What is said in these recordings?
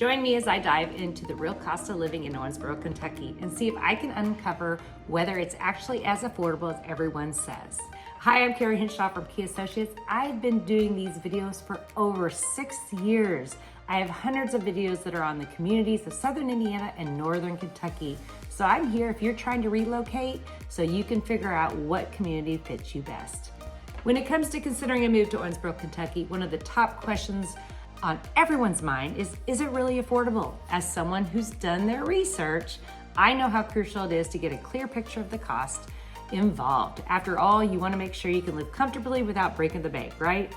Join me as I dive into the real cost of living in Owensboro, Kentucky, and see if I can uncover whether it's actually as affordable as everyone says. Hi, I'm Carrie Hinshaw from Key Associates. I've been doing these videos for over 6 years. I have hundreds of videos that are on the communities of Southern Indiana and Northern Kentucky. So I'm here if you're trying to relocate so you can figure out what community fits you best. When it comes to considering a move to Owensboro, Kentucky, one of the top questions on everyone's mind is it really affordable? As someone who's done their research, I know how crucial it is to get a clear picture of the cost involved. After all, you want to make sure you can live comfortably without breaking the bank, right?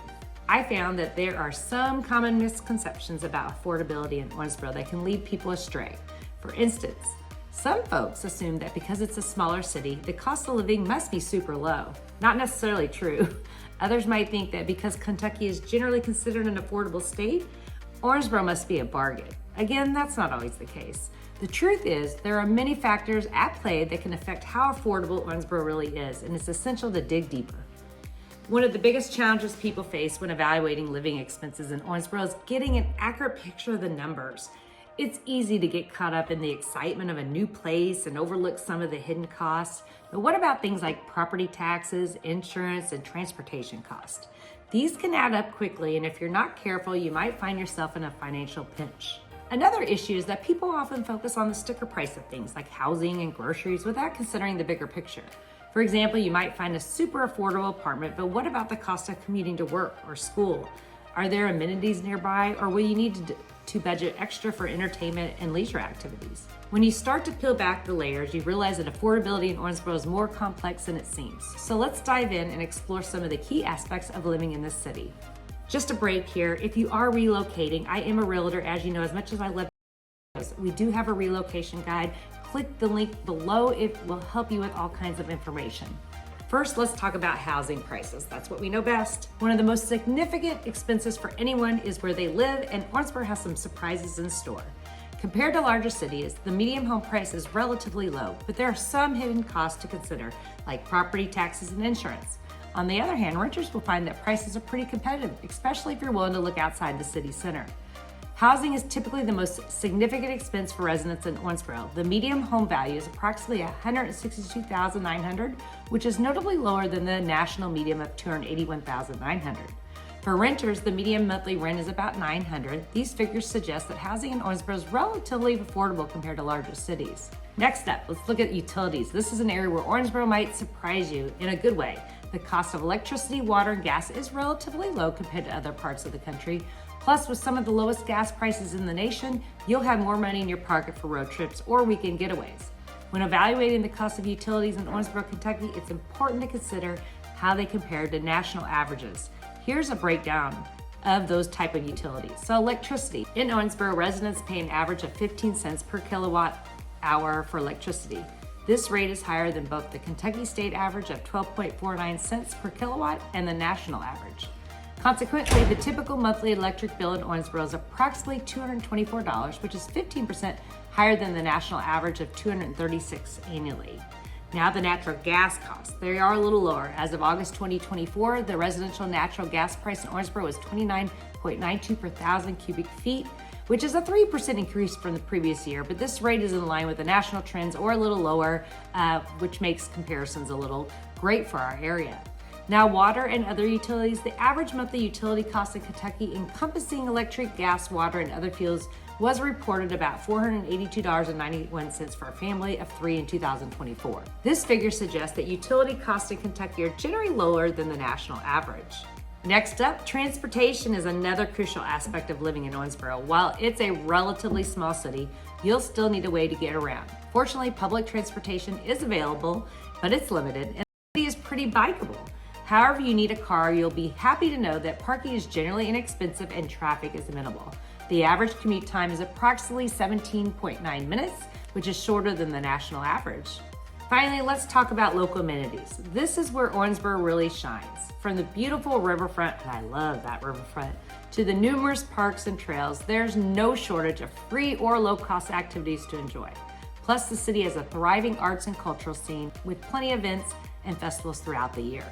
I found that there are some common misconceptions about affordability in Owensboro that can lead people astray. For instance, some folks assume that because it's a smaller city, the cost of living must be super low. Not necessarily true. Others might think that because Kentucky is generally considered an affordable state, Owensboro must be a bargain. Again, that's not always the case. The truth is, there are many factors at play that can affect how affordable Owensboro really is, and it's essential to dig deeper. One of the biggest challenges people face when evaluating living expenses in Owensboro is getting an accurate picture of the numbers. It's easy to get caught up in the excitement of a new place and overlook some of the hidden costs. But what about things like property taxes, insurance, and transportation costs? These can add up quickly, and if you're not careful, you might find yourself in a financial pinch. Another issue is that people often focus on the sticker price of things like housing and groceries without considering the bigger picture. For example, you might find a super affordable apartment, but what about the cost of commuting to work or school? Are there amenities nearby, or will you need to budget extra for entertainment and leisure activities? When you start to peel back the layers, you realize that affordability in Owensboro is more complex than it seems. So let's dive in and explore some of the key aspects of living in this city. Just a break here. If you are relocating, I am a realtor, as you know, as much as I love we do have a relocation guide. Click the link below. It will help you with all kinds of information. First, let's talk about housing prices. That's what we know best. One of the most significant expenses for anyone is where they live, and Owensboro has some surprises in store. Compared to larger cities, the median home price is relatively low, but there are some hidden costs to consider, like property taxes and insurance. On the other hand, renters will find that prices are pretty competitive, especially if you're willing to look outside the city center. Housing is typically the most significant expense for residents in Owensboro. The median home value is approximately $162,900, which is notably lower than the national median of $281,900. For renters, the median monthly rent is about $900. These figures suggest that housing in Owensboro is relatively affordable compared to larger cities. Next up, let's look at utilities. This is an area where Owensboro might surprise you in a good way. The cost of electricity, water, and gas is relatively low compared to other parts of the country. Plus, with some of the lowest gas prices in the nation, you'll have more money in your pocket for road trips or weekend getaways. When evaluating the cost of utilities in Owensboro, Kentucky, it's important to consider how they compare to national averages. Here's a breakdown of those type of utilities. So electricity. In Owensboro, residents pay an average of 15 cents per kilowatt hour for electricity. This rate is higher than both the Kentucky state average of 12.49 cents per kilowatt and the national average. Consequently, the typical monthly electric bill in Owensboro is approximately $224, which is 15% higher than the national average of $236 annually. Now the natural gas costs. They are a little lower. As of August 2024, the residential natural gas price in Owensboro was $29.92 per thousand cubic feet, which is a 3% increase from the previous year, but this rate is in line with the national trends or a little lower, which makes comparisons a little great for our area. Now, water and other utilities. The average monthly utility cost in Kentucky, encompassing electric, gas, water, and other fuels, was reported about $482.91 for a family of 3 in 2024. This figure suggests that utility costs in Kentucky are generally lower than the national average. Next up, transportation is another crucial aspect of living in Owensboro. While it's a relatively small city, you'll still need a way to get around. Fortunately, public transportation is available, but it's limited, and the city is pretty bikeable. However, you need a car, you'll be happy to know that parking is generally inexpensive and traffic is minimal. The average commute time is approximately 17.9 minutes, which is shorter than the national average. Finally, let's talk about local amenities. This is where Owensboro really shines. From the beautiful riverfront, and I love that riverfront, to the numerous parks and trails, there's no shortage of free or low-cost activities to enjoy. Plus, the city has a thriving arts and cultural scene with plenty of events and festivals throughout the year.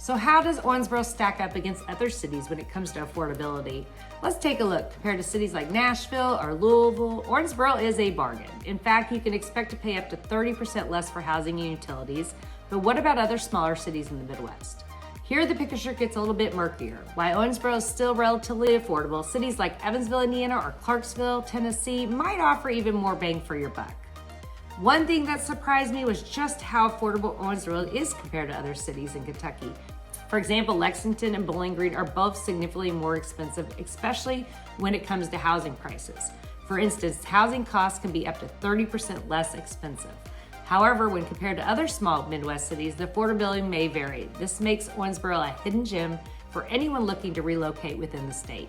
So how does Owensboro stack up against other cities when it comes to affordability? Let's take a look. Compared to cities like Nashville or Louisville, Owensboro is a bargain. In fact, you can expect to pay up to 30% less for housing and utilities. But what about other smaller cities in the Midwest? Here, the picture gets a little bit murkier. While Owensboro is still relatively affordable, cities like Evansville, Indiana, or Clarksville, Tennessee might offer even more bang for your buck. One thing that surprised me was just how affordable Owensboro is compared to other cities in Kentucky. For example, Lexington and Bowling Green are both significantly more expensive, especially when it comes to housing prices. For instance, housing costs can be up to 30% less expensive. However, when compared to other small Midwest cities, the affordability may vary. This makes Owensboro a hidden gem for anyone looking to relocate within the state.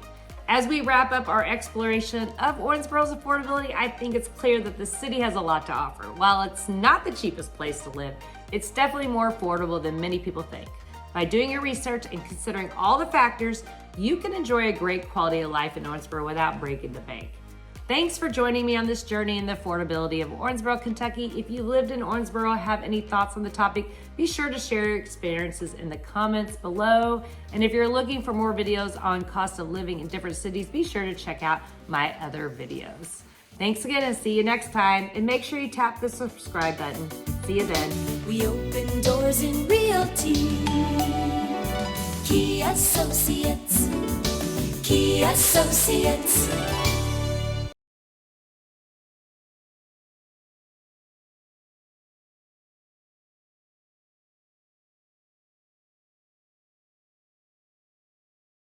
As we wrap up our exploration of Owensboro's affordability, I think it's clear that the city has a lot to offer. While it's not the cheapest place to live, it's definitely more affordable than many people think. By doing your research and considering all the factors, you can enjoy a great quality of life in Owensboro without breaking the bank. Thanks for joining me on this journey in the affordability of Owensboro, Kentucky. If you lived in Owensboro or have any thoughts on the topic, be sure to share your experiences in the comments below. And if you're looking for more videos on cost of living in different cities, be sure to check out my other videos. Thanks again and see you next time. And make sure you tap the subscribe button. See you then. We open doors in realty. Key Associates. Key Associates.